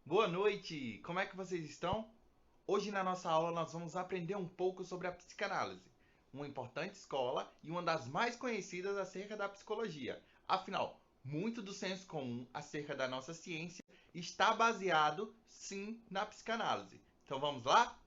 Boa noite! Como é que vocês estão? Hoje na nossa aula nós vamos aprender um pouco sobre a psicanálise, uma importante escola e uma das mais conhecidas acerca da psicologia. Afinal, muito do senso comum acerca da nossa ciência está baseado, sim, na psicanálise. Então vamos lá?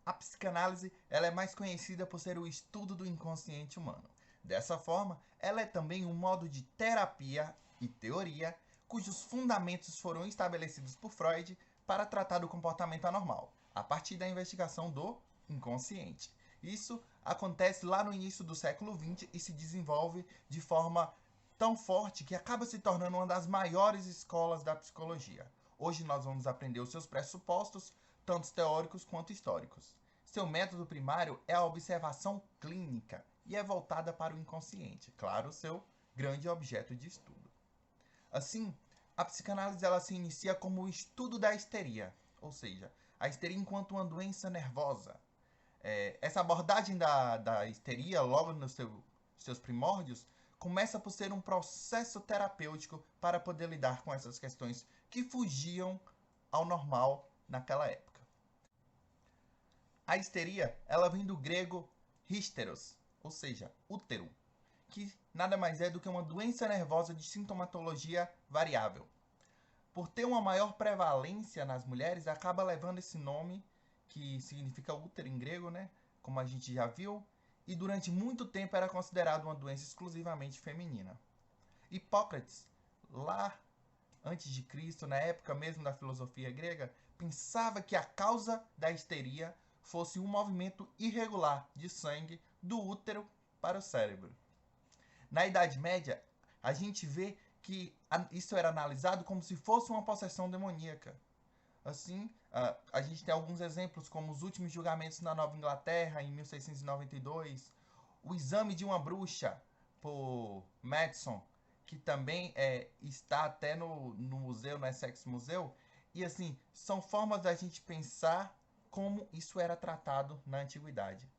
A psicanálise ela é mais conhecida por ser o estudo do inconsciente humano. Dessa forma, ela é também um modo de terapia e teoria cujos fundamentos foram estabelecidos por Freud para tratar do comportamento anormal, a partir da investigação do inconsciente. Isso acontece lá no início do século XX e se desenvolve de forma tão forte que acaba se tornando uma das maiores escolas da psicologia. Hoje nós vamos aprender os seus pressupostos, tanto teóricos quanto históricos. Seu método primário é a observação clínica e é voltada para o inconsciente, claro, seu grande objeto de estudo. Assim, a psicanálise ela se inicia como o estudo da histeria, ou seja, a histeria enquanto uma doença nervosa. Essa abordagem da histeria, logo nos seus primórdios, começa por ser um processo terapêutico para poder lidar com essas questões que fugiam ao normal naquela época. A histeria, ela vem do grego hysteros, ou seja, útero, que nada mais é do que uma doença nervosa de sintomatologia variável. Por ter uma maior prevalência nas mulheres, acaba levando esse nome, que significa útero em grego, né? Como a gente já viu, e durante muito tempo era considerado uma doença exclusivamente feminina. Hipócrates, lá antes de Cristo, na época mesmo da filosofia grega, pensava que a causa da histeria fosse um movimento irregular de sangue do útero para o cérebro. Na Idade Média, a gente vê que isso era analisado como se fosse uma possessão demoníaca. Assim, a gente tem alguns exemplos, como os últimos julgamentos na Nova Inglaterra, em 1692, o exame de uma bruxa, por Madison, que também está até no museu, no Essex Museu. E assim, são formas da gente pensar como isso era tratado na antiguidade.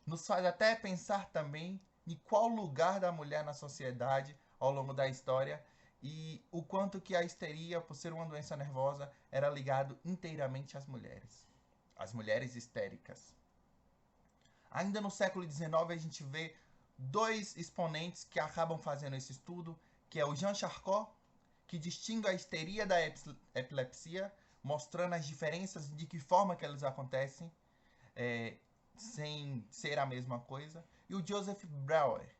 Nos faz até pensar também em qual lugar da mulher na sociedade ao longo da história e o quanto que a histeria, por ser uma doença nervosa, era ligado inteiramente às mulheres histéricas. Ainda no século XIX a gente vê dois exponentes que acabam fazendo esse estudo, que é o Jean Charcot, que distingue a histeria da epilepsia, mostrando as diferenças de que forma que elas acontecem, é, sem ser a mesma coisa, e o Joseph Breuer,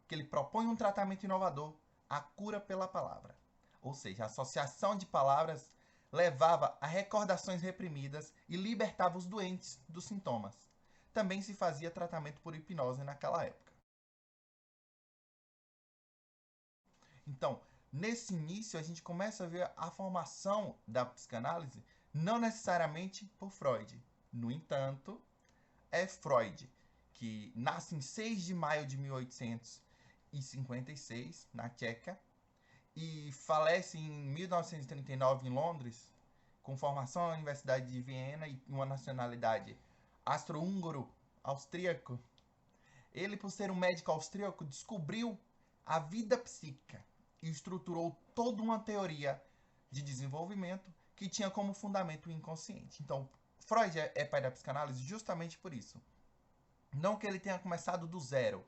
que ele propõe um tratamento inovador, a cura pela palavra. Ou seja, a associação de palavras levava a recordações reprimidas e libertava os doentes dos sintomas. Também se fazia tratamento por hipnose naquela época. Então, nesse início, a gente começa a ver a formação da psicanálise não necessariamente por Freud. No entanto, é Freud, que nasce em 6 de maio de 1856, na Tcheca, e falece em 1939 em Londres, com formação na Universidade de Viena e uma nacionalidade astro-húngaro austríaco. Ele, por ser um médico austríaco, descobriu a vida psíquica e estruturou toda uma teoria de desenvolvimento que tinha como fundamento o inconsciente. Então, Freud é pai da psicanálise justamente por isso. Não que ele tenha começado do zero,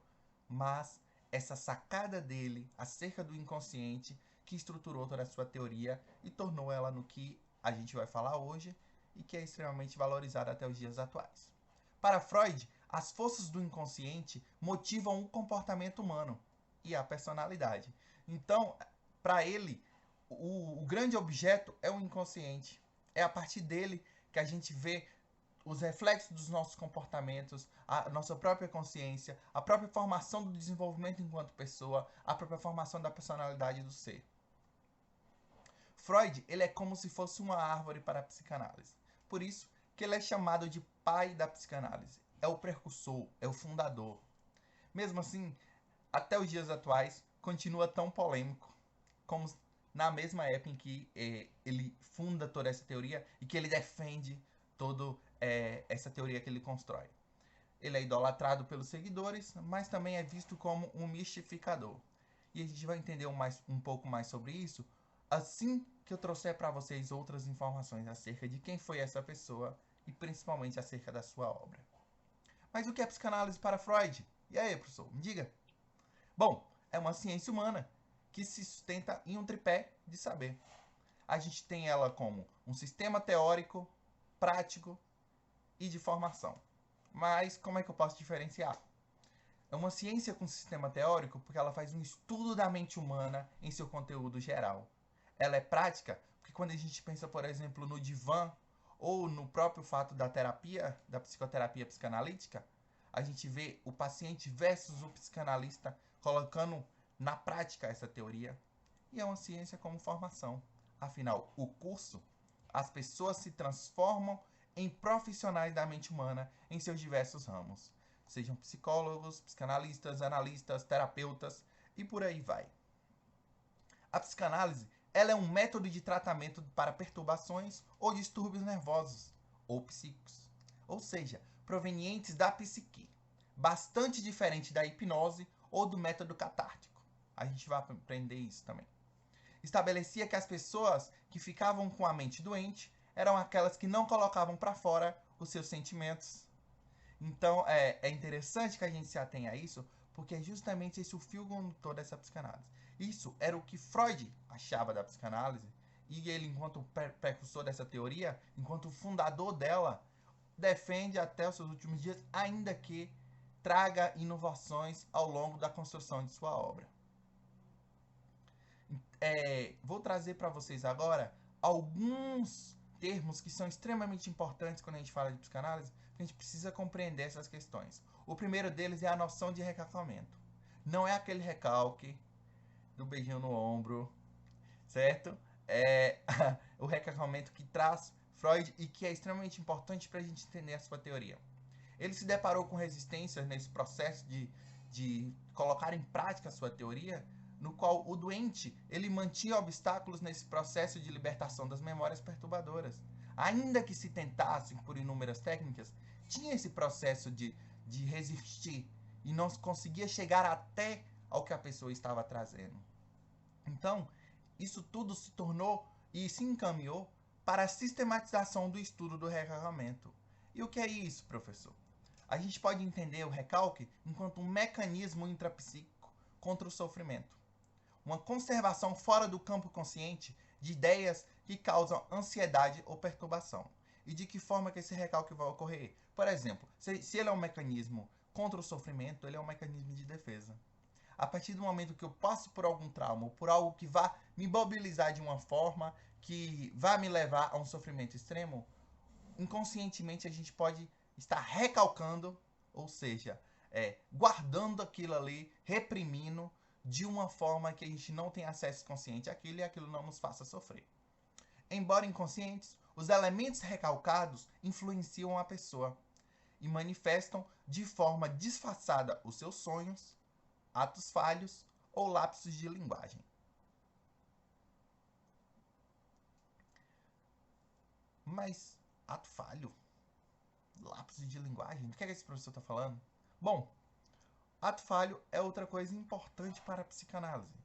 mas essa sacada dele acerca do inconsciente que estruturou toda a sua teoria e tornou ela no que a gente vai falar hoje e que é extremamente valorizada até os dias atuais. Para Freud, as forças do inconsciente motivam o comportamento humano e a personalidade. Então, para ele, o grande objeto é o inconsciente. É a partir dele que a gente vê os reflexos dos nossos comportamentos, a nossa própria consciência, a própria formação do desenvolvimento enquanto pessoa, a própria formação da personalidade do ser. Freud, ele é como se fosse uma árvore para a psicanálise. Por isso que ele é chamado de pai da psicanálise. É o precursor, é o fundador. Mesmo assim, até os dias atuais, continua tão polêmico como na mesma época em que ele funda toda essa teoria e que ele defende toda essa teoria que ele constrói. Ele é idolatrado pelos seguidores, mas também é visto como um mistificador. E a gente vai entender um pouco mais sobre isso assim que eu trouxer para vocês outras informações acerca de quem foi essa pessoa e principalmente acerca da sua obra. Mas o que é psicanálise para Freud? E aí, professor, me diga. Bom, é uma ciência humana que se sustenta em um tripé de saber. A gente tem ela como um sistema teórico, prático e de formação. Mas como é que eu posso diferenciar? É uma ciência com sistema teórico porque ela faz um estudo da mente humana em seu conteúdo geral. Ela é prática porque quando a gente pensa, por exemplo, no divã ou no próprio fato da terapia, da psicoterapia psicanalítica, a gente vê o paciente versus o psicanalista colocando na prática essa teoria. E é uma ciência como formação. Afinal, o curso, as pessoas se transformam em profissionais da mente humana em seus diversos ramos. Sejam psicólogos, psicanalistas, analistas, terapeutas e por aí vai. A psicanálise ela é um método de tratamento para perturbações ou distúrbios nervosos ou psíquicos, ou seja, provenientes da psique, bastante diferente da hipnose ou do método catártico. A gente vai aprender isso também. Estabelecia que as pessoas que ficavam com a mente doente eram aquelas que não colocavam para fora os seus sentimentos. Então é interessante que a gente se atenha a isso, porque é justamente esse o fio condutor dessa psicanálise. Isso era o que Freud achava da psicanálise, e ele, enquanto precursor dessa teoria, enquanto fundador dela, defende até os seus últimos dias, ainda que traga inovações ao longo da construção de sua obra. Vou trazer para vocês agora alguns termos que são extremamente importantes quando a gente fala de psicanálise, porque a gente precisa compreender essas questões. O primeiro deles é a noção de recalcamento. Não é aquele recalque do beijinho no ombro, certo? É o recalcamento que traz Freud e que é extremamente importante para a gente entender a sua teoria. Ele se deparou com resistências nesse processo de colocar em prática a sua teoria, no qual o doente ele mantinha obstáculos nesse processo de libertação das memórias perturbadoras. Ainda que se tentasse por inúmeras técnicas, tinha esse processo de resistir e não conseguia chegar até ao que a pessoa estava trazendo. Então, isso tudo se tornou e se encaminhou para a sistematização do estudo do recalcamento. E o que é isso, professor? A gente pode entender o recalque enquanto um mecanismo intrapsíquico contra o sofrimento. Uma conservação fora do campo consciente de ideias que causam ansiedade ou perturbação. E de que forma que esse recalque vai ocorrer? Por exemplo, se ele é um mecanismo contra o sofrimento, ele é um mecanismo de defesa. A partir do momento que eu passo por algum trauma ou por algo que vá me mobilizar de uma forma que vá me levar a um sofrimento extremo, inconscientemente a gente pode estar recalcando, ou seja, guardando aquilo ali, reprimindo, de uma forma que a gente não tem acesso consciente àquilo e aquilo não nos faça sofrer. Embora inconscientes, os elementos recalcados influenciam a pessoa e manifestam de forma disfarçada os seus sonhos, atos falhos ou lapsos de linguagem. Mas ato falho? Lapsos de linguagem? Do que esse professor está falando? Bom, ato falho é outra coisa importante para a psicanálise.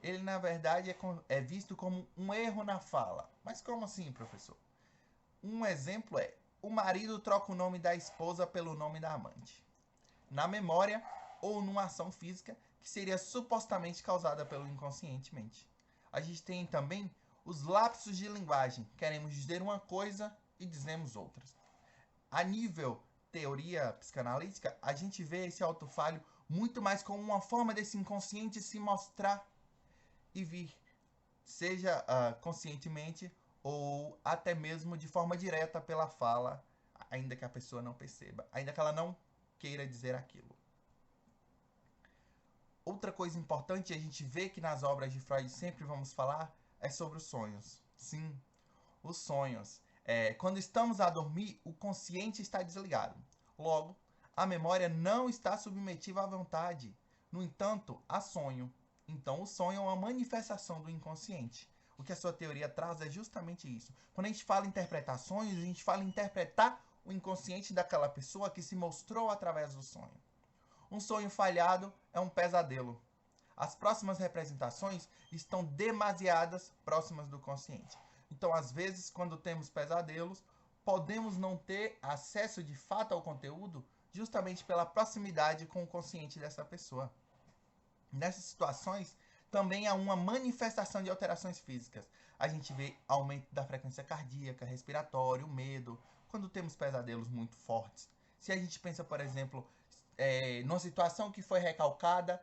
Ele, na verdade, é visto como um erro na fala. Mas como assim, professor? Um exemplo é: o marido troca o nome da esposa pelo nome da amante. Na memória ou numa ação física que seria supostamente causada pelo inconscientemente. A gente tem também os lapsos de linguagem. Queremos dizer uma coisa e dizemos outras. A nível teoria psicanalítica, a gente vê esse autofalho muito mais como uma forma desse inconsciente se mostrar e vir, seja conscientemente ou até mesmo de forma direta pela fala, ainda que a pessoa não perceba, ainda que ela não queira dizer aquilo. Outra coisa importante, a gente vê que nas obras de Freud sempre vamos falar, é sobre os sonhos. Sim, os sonhos. Quando estamos a dormir, o consciente está desligado. Logo, a memória não está submetida à vontade. No entanto, há sonho. Então, o sonho é uma manifestação do inconsciente. O que a sua teoria traz é justamente isso. Quando a gente fala em interpretar sonhos, a gente fala em interpretar o inconsciente daquela pessoa que se mostrou através do sonho. Um sonho falhado é um pesadelo. As próximas representações estão demasiadas próximas do consciente. Então, às vezes, quando temos pesadelos, podemos não ter acesso de fato ao conteúdo justamente pela proximidade com o consciente dessa pessoa. Nessas situações, também há uma manifestação de alterações físicas. A gente vê aumento da frequência cardíaca, respiratório, medo, quando temos pesadelos muito fortes. Se a gente pensa, por exemplo, numa situação que foi recalcada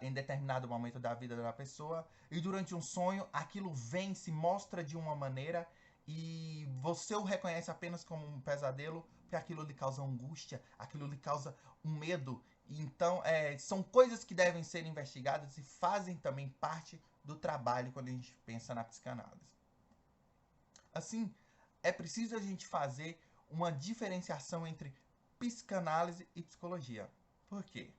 em determinado momento da vida da pessoa, e durante um sonho aquilo vem, se mostra de uma maneira e você o reconhece apenas como um pesadelo, porque aquilo lhe causa angústia, aquilo lhe causa um medo. Então, são coisas que devem ser investigadas e fazem também parte do trabalho quando a gente pensa na psicanálise. Assim, é preciso a gente fazer uma diferenciação entre psicanálise e psicologia. Por quê?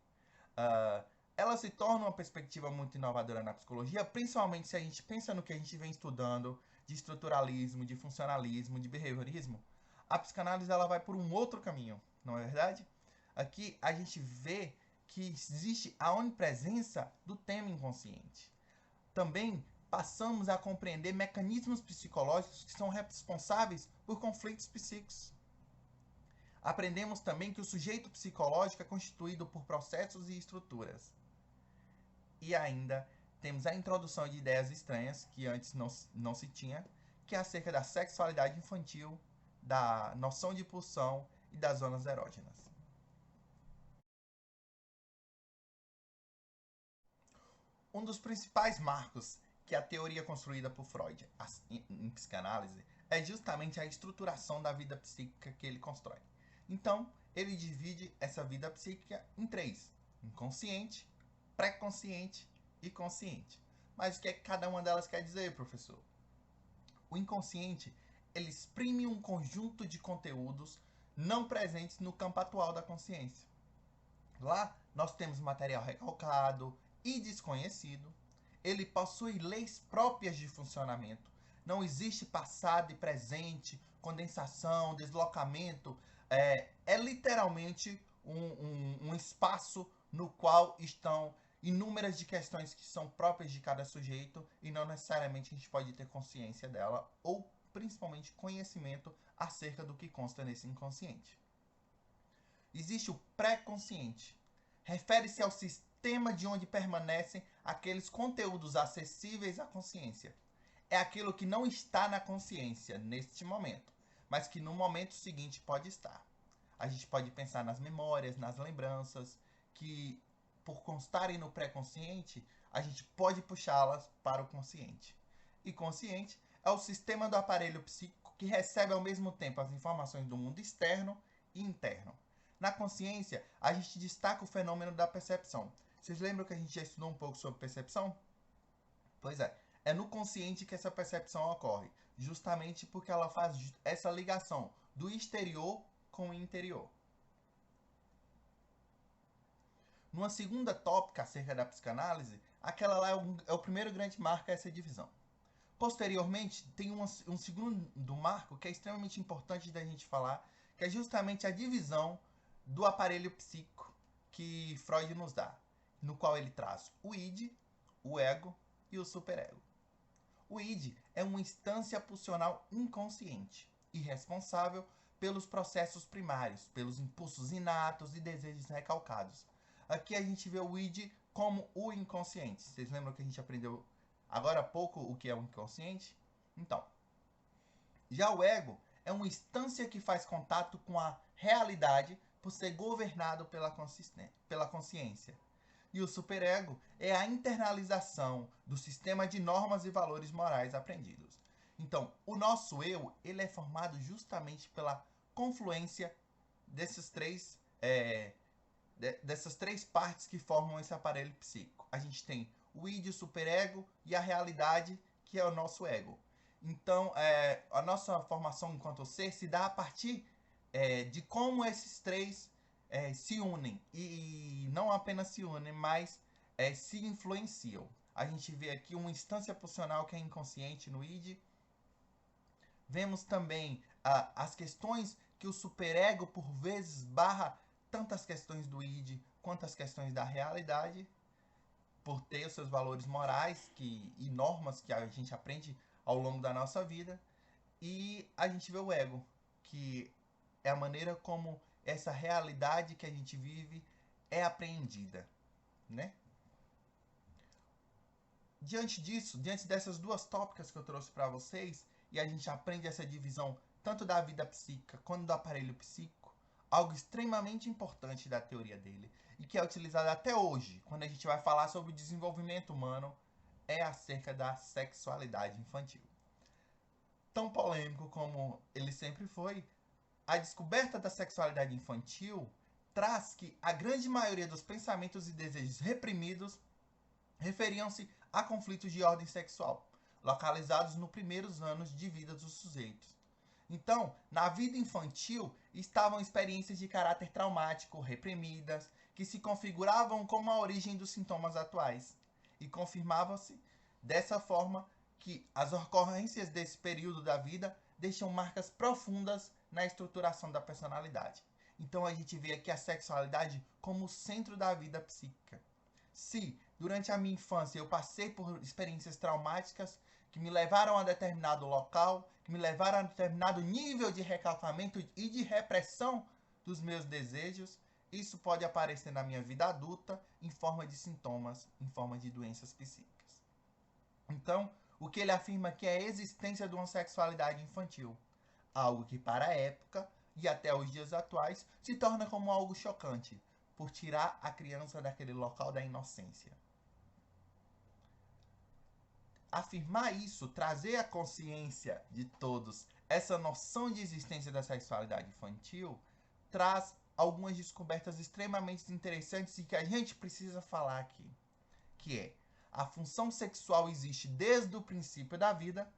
Ela se torna uma perspectiva muito inovadora na psicologia, principalmente se a gente pensa no que a gente vem estudando de estruturalismo, de funcionalismo, de behaviorismo. A psicanálise ela vai por um outro caminho, não é verdade? Aqui a gente vê que existe a onipresença do tema inconsciente. Também passamos a compreender mecanismos psicológicos que são responsáveis por conflitos psíquicos. Aprendemos também que o sujeito psicológico é constituído por processos e estruturas. E ainda temos a introdução de ideias estranhas, que antes não se tinha, que é acerca da sexualidade infantil, da noção de pulsão e das zonas erógenas. Um dos principais marcos que a teoria construída por Freud em psicanálise é justamente a estruturação da vida psíquica que ele constrói. Então, ele divide essa vida psíquica em três: inconsciente, pré-consciente e consciente. Mas o que é que cada uma delas quer dizer, professor? O inconsciente, ele exprime um conjunto de conteúdos não presentes no campo atual da consciência. Lá, nós temos material recalcado e desconhecido. Ele possui leis próprias de funcionamento. Não existe passado e presente, condensação, deslocamento. É literalmente um espaço no qual estão inúmeras de questões que são próprias de cada sujeito e não necessariamente a gente pode ter consciência dela ou principalmente conhecimento acerca do que consta nesse inconsciente. Existe o pré-consciente. Refere-se ao sistema de onde permanecem aqueles conteúdos acessíveis à consciência. É aquilo que não está na consciência neste momento, mas que no momento seguinte pode estar. A gente pode pensar nas memórias, nas lembranças, que por constarem no pré-consciente, a gente pode puxá-las para o consciente. E consciente é o sistema do aparelho psíquico que recebe ao mesmo tempo as informações do mundo externo e interno. Na consciência, a gente destaca o fenômeno da percepção. Vocês lembram que a gente já estudou um pouco sobre percepção? Pois é no consciente que essa percepção ocorre, justamente porque ela faz essa ligação do exterior com o interior. Numa segunda tópica acerca da psicanálise, aquela lá é o primeiro grande marco a essa divisão. Posteriormente, tem um segundo marco que é extremamente importante da gente falar, que é justamente a divisão do aparelho psíquico que Freud nos dá, no qual ele traz o id, o ego e o superego. O id é uma instância pulsional inconsciente e responsável pelos processos primários, pelos impulsos inatos e desejos recalcados. Aqui a gente vê o id como o inconsciente. Vocês lembram que a gente aprendeu agora há pouco o que é o inconsciente? Então, já o ego é uma instância que faz contato com a realidade por ser governado pela consciência. E o superego é a internalização do sistema de normas e valores morais aprendidos. Então, o nosso eu, ele é formado justamente pela confluência dessas três partes que formam esse aparelho psíquico. A gente tem o id, o superego e a realidade, que é o nosso ego. Então, a nossa formação enquanto ser se dá a partir de como esses três se unem. E não apenas se unem, mas se influenciam. A gente vê aqui uma instância pulsional que é inconsciente no id. Vemos também as questões que o superego por vezes barra tantas questões do id quanto as questões da realidade, por ter os seus valores morais e normas que a gente aprende ao longo da nossa vida. E a gente vê o ego, que é a maneira como essa realidade que a gente vive é apreendida, né? Diante disso, diante dessas duas tópicas que eu trouxe para vocês, e a gente aprende essa divisão tanto da vida psíquica quanto do aparelho psíquico, algo extremamente importante da teoria dele, e que é utilizado até hoje, quando a gente vai falar sobre o desenvolvimento humano, é acerca da sexualidade infantil. Tão polêmico como ele sempre foi, a descoberta da sexualidade infantil traz que a grande maioria dos pensamentos e desejos reprimidos referiam-se a conflitos de ordem sexual, localizados nos primeiros anos de vida dos sujeitos. Então, na vida infantil, estavam experiências de caráter traumático reprimidas, que se configuravam como a origem dos sintomas atuais, e confirmava-se dessa forma que as ocorrências desse período da vida deixam marcas profundas na estruturação da personalidade. Então a gente vê aqui a sexualidade como o centro da vida psíquica. Se durante a minha infância eu passei por experiências traumáticas que me levaram a determinado local, que me levaram a determinado nível de recalcamento e de repressão dos meus desejos, isso pode aparecer na minha vida adulta em forma de sintomas, em forma de doenças psíquicas. Então, o que ele afirma que é a existência de uma sexualidade infantil, algo que para a época e até os dias atuais se torna como algo chocante, por tirar a criança daquele local da inocência. Afirmar isso, trazer à consciência de todos essa noção de existência da sexualidade infantil, traz algumas descobertas extremamente interessantes e que a gente precisa falar aqui, que é: a função sexual existe desde o princípio da vida,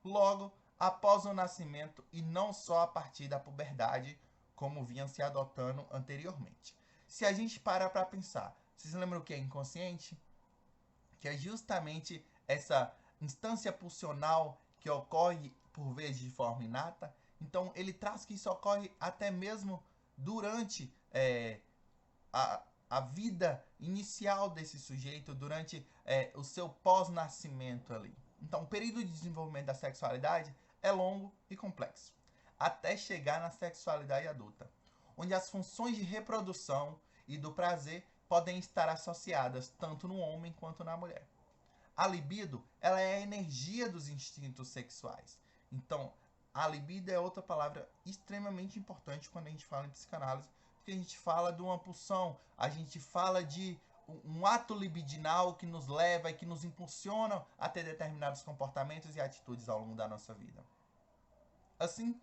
logo após o nascimento e não só a partir da puberdade, como vinha se adotando anteriormente. Se a gente para pensar, vocês lembram o que é inconsciente? Que é justamente essa instância pulsional que ocorre por vezes de forma inata. Então ele traz que isso ocorre até mesmo durante a vida inicial desse sujeito, durante o seu pós-nascimento ali. Então o período de desenvolvimento da sexualidade é longo e complexo, até chegar na sexualidade adulta, onde as funções de reprodução e do prazer podem estar associadas tanto no homem quanto na mulher. A libido, ela é a energia dos instintos sexuais. Então, a libido é outra palavra extremamente importante quando a gente fala em psicanálise, porque a gente fala de uma pulsão, a gente fala de um ato libidinal que nos leva e que nos impulsiona a ter determinados comportamentos e atitudes ao longo da nossa vida. Assim,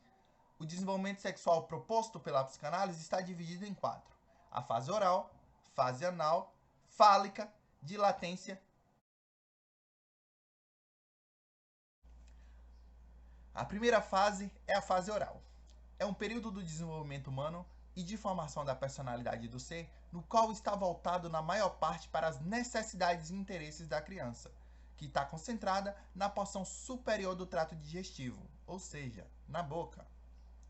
o desenvolvimento sexual proposto pela psicanálise está dividido em 4. A fase oral, fase anal, fálica, de latência. A primeira fase é a fase oral. É um período do desenvolvimento humano e de formação da personalidade do ser, no qual está voltado na maior parte para as necessidades e interesses da criança, que está concentrada na porção superior do trato digestivo, ou seja, na boca.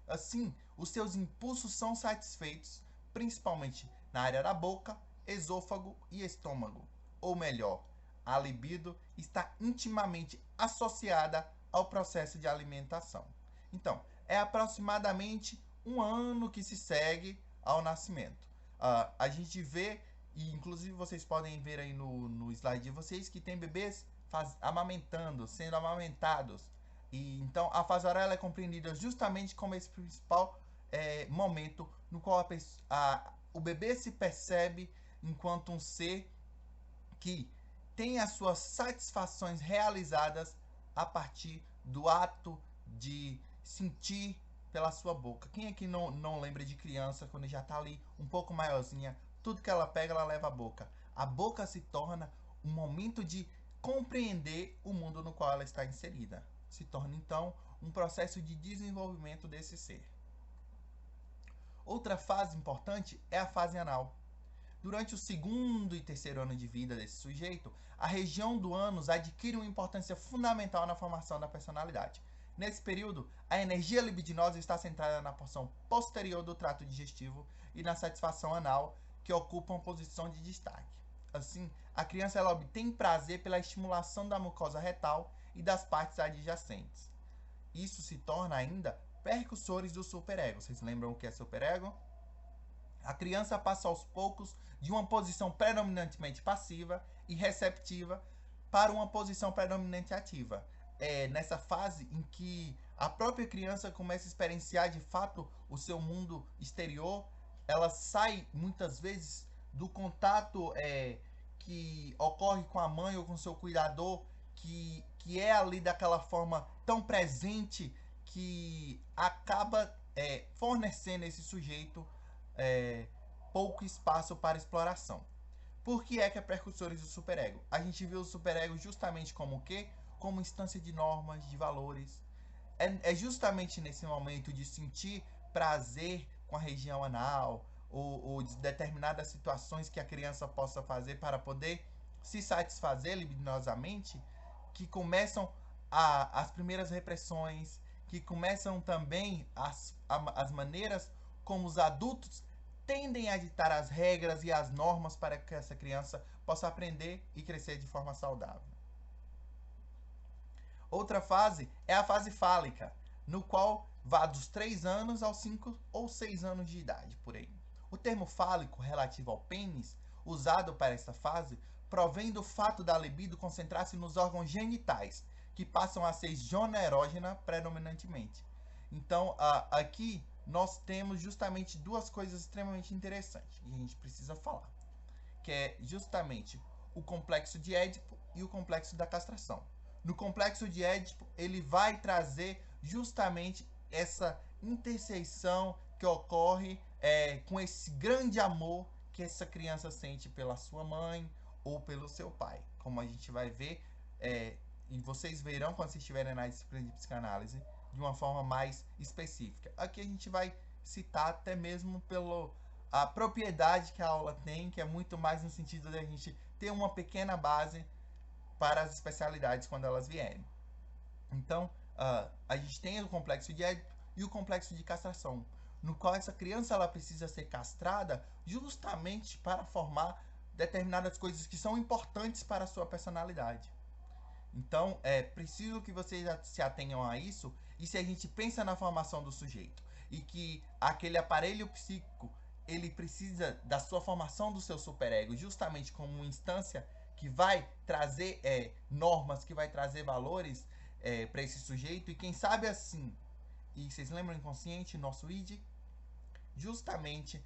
Assim, os seus impulsos são satisfeitos, principalmente na área da boca, esôfago e estômago. Ou melhor, a libido está intimamente associada ao processo de alimentação. Então, é aproximadamente um ano que se segue ao nascimento. A gente vê, e inclusive vocês podem ver aí no slide de vocês, que tem bebês amamentando, sendo amamentados. E então a fase oral é compreendida justamente como esse principal momento no qual o bebê se percebe enquanto um ser que tem as suas satisfações realizadas a partir do ato de sentir pela sua boca. Quem aqui não lembra de criança quando já está ali um pouco maiorzinha, tudo que ela pega ela leva à boca. A boca se torna um momento de compreender o mundo no qual ela está inserida. Se torna então um processo de desenvolvimento desse ser. Outra fase importante é a fase anal. Durante o segundo e terceiro ano de vida desse sujeito, a região do ânus adquire uma importância fundamental na formação da personalidade. Nesse período, a energia libidinosa está centrada na porção posterior do trato digestivo e na satisfação anal, que ocupam posição de destaque. Assim, a criança ela obtém prazer pela estimulação da mucosa retal e das partes adjacentes. Isso se torna ainda percussores do superego. Vocês lembram o que é superego? A criança passa aos poucos de uma posição predominantemente passiva e receptiva para uma posição predominante ativa. É nessa fase em que a própria criança começa a experienciar de fato o seu mundo exterior, ela sai muitas vezes do contato que ocorre com a mãe ou com seu cuidador, que é ali daquela forma tão presente que acaba fornecendo esse sujeito pouco espaço para exploração. Por que é precursores do superego? A gente viu o superego justamente como o quê? Como instância de normas, de valores. É justamente nesse momento de sentir prazer com a região anal ou de determinadas situações que a criança possa fazer para poder se satisfazer libidinosamente que começam as primeiras repressões, que começam também as maneiras como os adultos tendem a ditar as regras e as normas para que essa criança possa aprender e crescer de forma saudável. Outra fase é a fase fálica, no qual vá dos 3 anos aos 5 ou 6 anos de idade, por aí. O termo fálico relativo ao pênis, usado para essa fase, provém do fato da libido concentrar-se nos órgãos genitais, que passam a ser jonerógena predominantemente. Então, aqui nós temos justamente duas coisas extremamente interessantes e a gente precisa falar, que é justamente o complexo de Édipo e o complexo da castração. No complexo de Édipo, ele vai trazer justamente essa interseção que ocorre com esse grande amor que essa criança sente pela sua mãe ou pelo seu pai, como a gente vai ver, e vocês verão quando vocês estiverem na disciplina de psicanálise, de uma forma mais específica. Aqui a gente vai citar até mesmo pela propriedade que a aula tem, que é muito mais no sentido de a gente ter uma pequena base para as especialidades quando elas vierem. Então, a gente tem o complexo de Édipo e o complexo de castração, no qual essa criança ela precisa ser castrada justamente para formar determinadas coisas que são importantes para a sua personalidade. Então, é preciso que vocês se atenham a isso, e se a gente pensa na formação do sujeito, e que aquele aparelho psíquico, ele precisa da sua formação do seu superego, justamente como uma instância que vai trazer normas, que vai trazer valores para esse sujeito, e quem sabe assim, e vocês lembram inconsciente, nosso id, justamente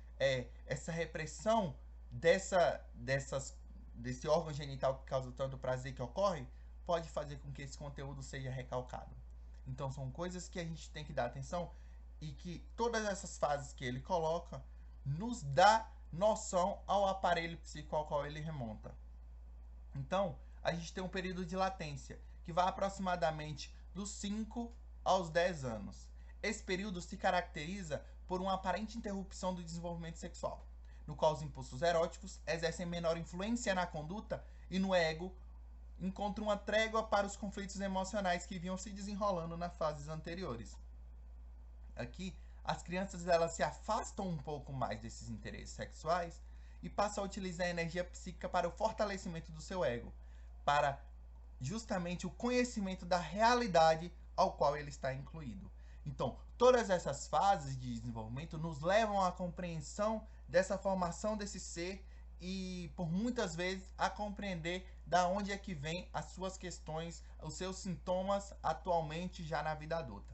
essa repressão desse órgão genital que causa tanto prazer que ocorre, pode fazer com que esse conteúdo seja recalcado. Então são coisas que a gente tem que dar atenção e que todas essas fases que ele coloca nos dá noção ao aparelho psíquico ao qual ele remonta. Então, a gente tem um período de latência que vai aproximadamente dos 5 aos 10 anos. Esse período se caracteriza por uma aparente interrupção do desenvolvimento sexual, no qual os impulsos eróticos exercem menor influência na conduta e no ego encontra uma trégua para os conflitos emocionais que vinham se desenrolando nas fases anteriores. Aqui, as crianças elas se afastam um pouco mais desses interesses sexuais e passam a utilizar a energia psíquica para o fortalecimento do seu ego, para justamente o conhecimento da realidade ao qual ele está incluído. Então, todas essas fases de desenvolvimento nos levam à compreensão dessa formação desse ser e, por muitas vezes, a compreender da onde é que vem as suas questões, os seus sintomas atualmente já na vida adulta.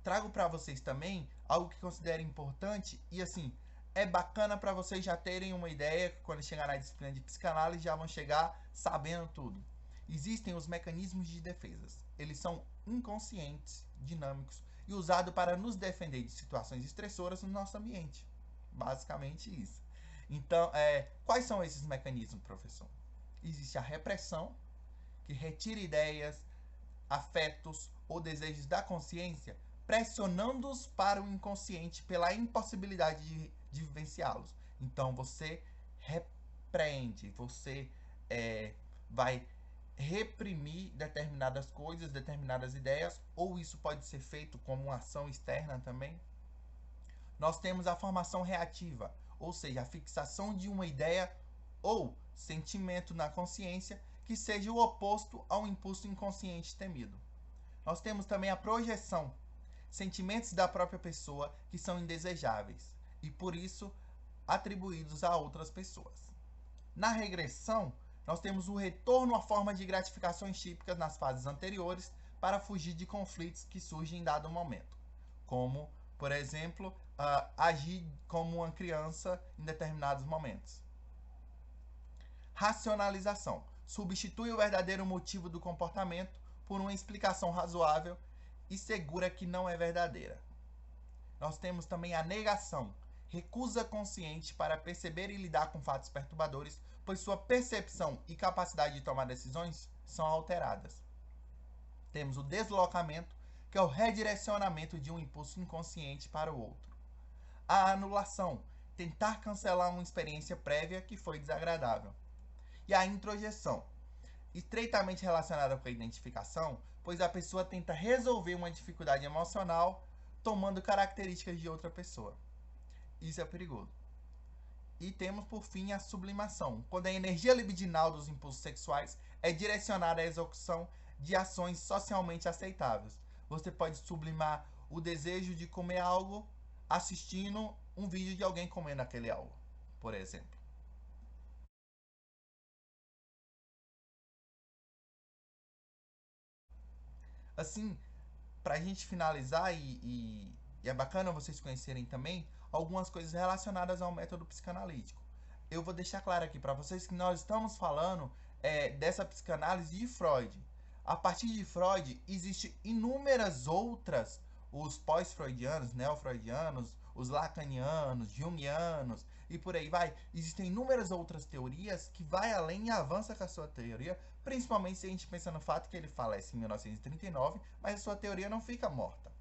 Trago para vocês também algo que considero importante e assim, é bacana para vocês já terem uma ideia que quando chegar na disciplina de psicanálise já vão chegar sabendo tudo. Existem os mecanismos de defesas. Eles são inconscientes, dinâmicos e usados para nos defender de situações estressoras no nosso ambiente. Basicamente isso. Então, quais são esses mecanismos, professor? Existe a repressão, que retira ideias, afetos ou desejos da consciência, pressionando-os para o inconsciente pela impossibilidade de vivenciá-los. Então, você repreende, você vai reprimir determinadas coisas, determinadas ideias, ou isso pode ser feito como uma ação externa também. Nós temos a formação reativa, ou seja, a fixação de uma ideia ou sentimento na consciência que seja o oposto ao impulso inconsciente temido. Nós temos também a projeção, sentimentos da própria pessoa que são indesejáveis e, por isso, atribuídos a outras pessoas. Na regressão, nós temos o retorno à forma de gratificações típicas nas fases anteriores para fugir de conflitos que surgem em dado momento, como, por exemplo, agir como uma criança em determinados momentos. Racionalização. Substitui o verdadeiro motivo do comportamento por uma explicação razoável e segura que não é verdadeira. Nós temos também a negação. Recusa consciente para perceber e lidar com fatos perturbadores, pois sua percepção e capacidade de tomar decisões são alteradas. Temos o deslocamento, que é o redirecionamento de um impulso inconsciente para o outro. A anulação. Tentar cancelar uma experiência prévia que foi desagradável. E a introjeção, estreitamente relacionada com a identificação, pois a pessoa tenta resolver uma dificuldade emocional tomando características de outra pessoa. Isso é perigoso. E temos, por fim, a sublimação, quando a energia libidinal dos impulsos sexuais é direcionada à execução de ações socialmente aceitáveis. Você pode sublimar o desejo de comer algo assistindo um vídeo de alguém comendo aquele algo, por exemplo. Assim, para a gente finalizar, e é bacana vocês conhecerem também algumas coisas relacionadas ao método psicanalítico. Eu vou deixar claro aqui para vocês que nós estamos falando dessa psicanálise de Freud. A partir de Freud, existem inúmeras outras, os pós-freudianos, neo-freudianos, os lacanianos, jungianos e por aí vai. Existem inúmeras outras teorias que vai além e avança com a sua teoria, principalmente se a gente pensa no fato que ele falece em 1939, mas a sua teoria não fica morta.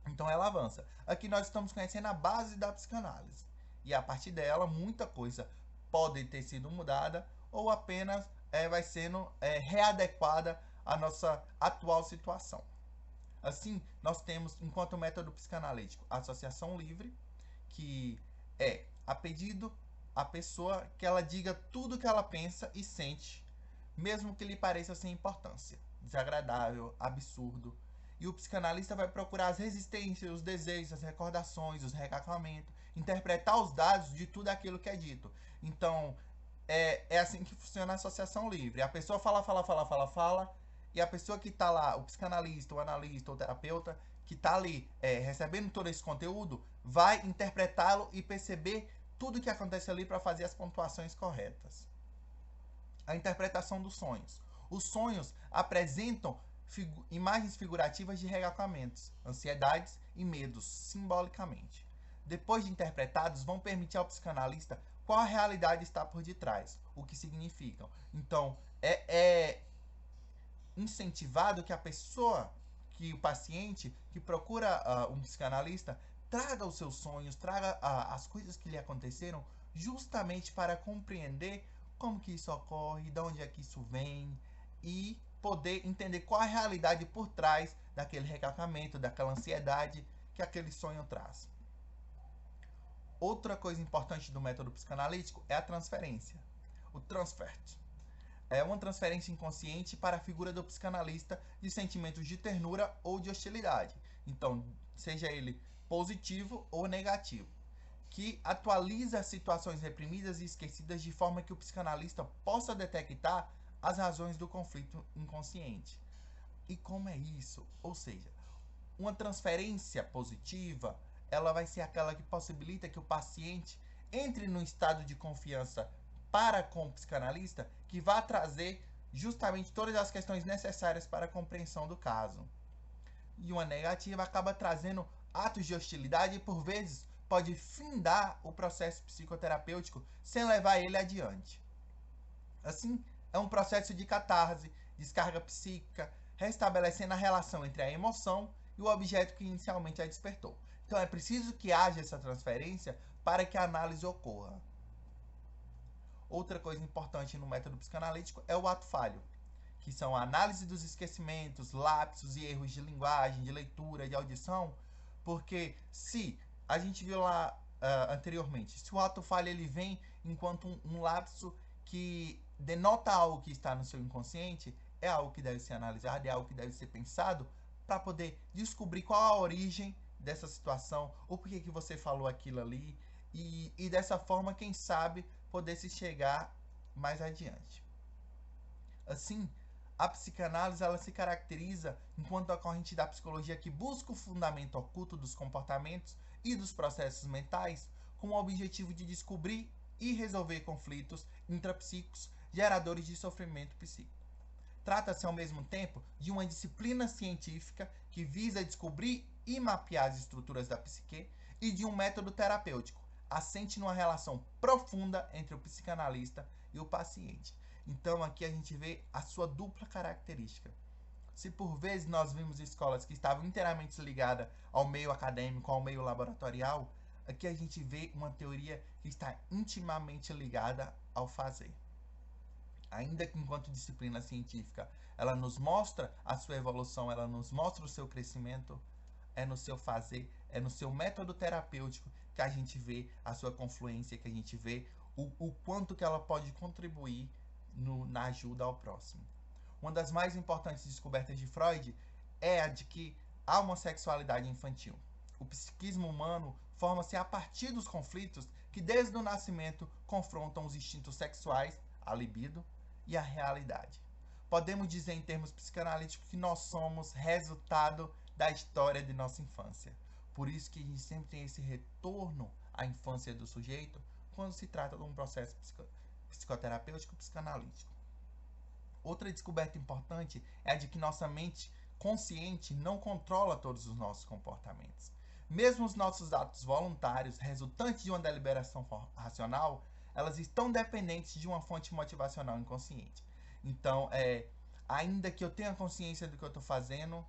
Então ela avança. Aqui nós estamos conhecendo a base da psicanálise. E a partir dela, muita coisa pode ter sido mudada ou apenas vai sendo readequada à nossa atual situação. Assim, nós temos, enquanto método psicanalítico, a associação livre, que é a pedido à pessoa que ela diga tudo o que ela pensa e sente, mesmo que lhe pareça sem importância, desagradável, absurdo. E o psicanalista vai procurar as resistências, os desejos, as recordações, os recalcamentos, interpretar os dados de tudo aquilo que é dito. Então, é assim que funciona a associação livre. A pessoa fala, e a pessoa que está lá, o psicanalista, o analista, o terapeuta, que está ali recebendo todo esse conteúdo, vai interpretá-lo e perceber tudo o que acontece ali para fazer as pontuações corretas. A interpretação dos sonhos. Os sonhos apresentam imagens figurativas de recalcamentos, ansiedades e medos, simbolicamente. Depois de interpretados, vão permitir ao psicanalista qual a realidade está por detrás, o que significam. Então, é incentivado que a pessoa, que o paciente que procura um psicanalista, traga os seus sonhos, traga as coisas que lhe aconteceram, justamente para compreender como que isso ocorre, de onde é que isso vem e poder entender qual a realidade por trás daquele recalcamento, daquela ansiedade que aquele sonho traz. Outra coisa importante do método psicanalítico é a transferência, o transfert. É uma transferência inconsciente para a figura do psicanalista de sentimentos de ternura ou de hostilidade. Então, seja ele positivo ou negativo, que atualiza situações reprimidas e esquecidas de forma que o psicanalista possa detectar as razões do conflito inconsciente. E como é isso? Ou seja, uma transferência positiva, ela vai ser aquela que possibilita que o paciente entre num estado de confiança para com o psicanalista, que vai trazer justamente todas as questões necessárias para a compreensão do caso. E uma negativa acaba trazendo atos de hostilidade e, por vezes, pode findar o processo psicoterapêutico sem levar ele adiante. Assim, é um processo de catarse, descarga psíquica, restabelecendo a relação entre a emoção e o objeto que inicialmente a despertou. Então é preciso que haja essa transferência para que a análise ocorra. Outra coisa importante no método psicanalítico é o ato falho, que são a análise dos esquecimentos, lapsos e erros de linguagem, de leitura, de audição, porque se a gente viu lá anteriormente, se o ato falho ele vem enquanto um lapso que denota algo que está no seu inconsciente, é algo que deve ser analisado, é algo que deve ser pensado para poder descobrir qual a origem dessa situação, ou por que você falou aquilo ali, e dessa forma, quem sabe, poder se chegar mais adiante. Assim, a psicanálise ela se caracteriza enquanto a corrente da psicologia que busca o fundamento oculto dos comportamentos e dos processos mentais com o objetivo de descobrir e resolver conflitos intrapsíquicos geradores de sofrimento psíquico. Trata-se, ao mesmo tempo, de uma disciplina científica que visa descobrir e mapear as estruturas da psique e de um método terapêutico, assente numa relação profunda entre o psicanalista e o paciente. Então, aqui a gente vê a sua dupla característica. Se por vezes nós vimos escolas que estavam inteiramente ligadas ao meio acadêmico, ao meio laboratorial, aqui a gente vê uma teoria que está intimamente ligada ao fazer. Ainda que enquanto disciplina científica ela nos mostra a sua evolução, ela nos mostra o seu crescimento, é no seu fazer, é no seu método terapêutico que a gente vê a sua confluência, que a gente vê o quanto que ela pode contribuir na ajuda ao próximo. Uma das mais importantes descobertas de Freud é a de que há uma sexualidade infantil. O psiquismo humano forma-se a partir dos conflitos que desde o nascimento confrontam os instintos sexuais, a libido, e a realidade. Podemos dizer em termos psicanalíticos que nós somos resultado da história de nossa infância. Por isso que a gente sempre tem esse retorno à infância do sujeito quando se trata de um processo psicoterapêutico psicanalítico. Outra descoberta importante é a de que nossa mente consciente não controla todos os nossos comportamentos. Mesmo os nossos atos voluntários, resultantes de uma deliberação racional, elas estão dependentes de uma fonte motivacional inconsciente. Então, ainda que eu tenha consciência do que eu estou fazendo,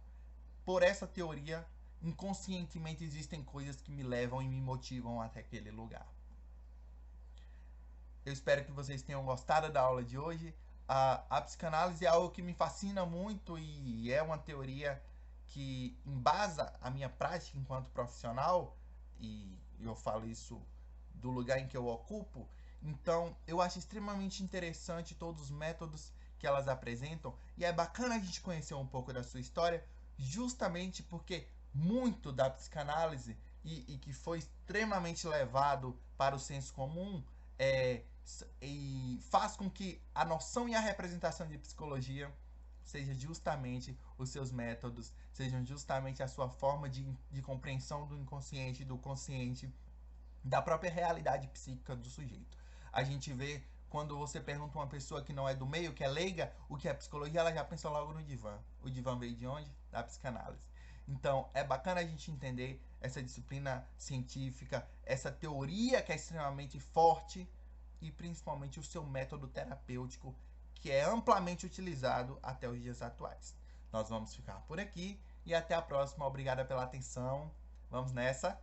por essa teoria, inconscientemente existem coisas que me levam e me motivam até aquele lugar. Eu espero que vocês tenham gostado da aula de hoje. A psicanálise é algo que me fascina muito e é uma teoria que embasa a minha prática enquanto profissional, e eu falo isso do lugar em que eu ocupo. Então, eu acho extremamente interessante todos os métodos que elas apresentam e é bacana a gente conhecer um pouco da sua história, justamente porque muito da psicanálise e que foi extremamente levado para o senso comum e faz com que a noção e a representação de psicologia seja justamente os seus métodos, sejam justamente a sua forma de compreensão do inconsciente, do consciente, da própria realidade psíquica do sujeito. A gente vê, quando você pergunta a uma pessoa que não é do meio, que é leiga, o que é psicologia, ela já pensa logo no divã. O divã veio de onde? Da psicanálise. Então, é bacana a gente entender essa disciplina científica, essa teoria que é extremamente forte e principalmente o seu método terapêutico, que é amplamente utilizado até os dias atuais. Nós vamos ficar por aqui e até a próxima. Obrigada pela atenção. Vamos nessa!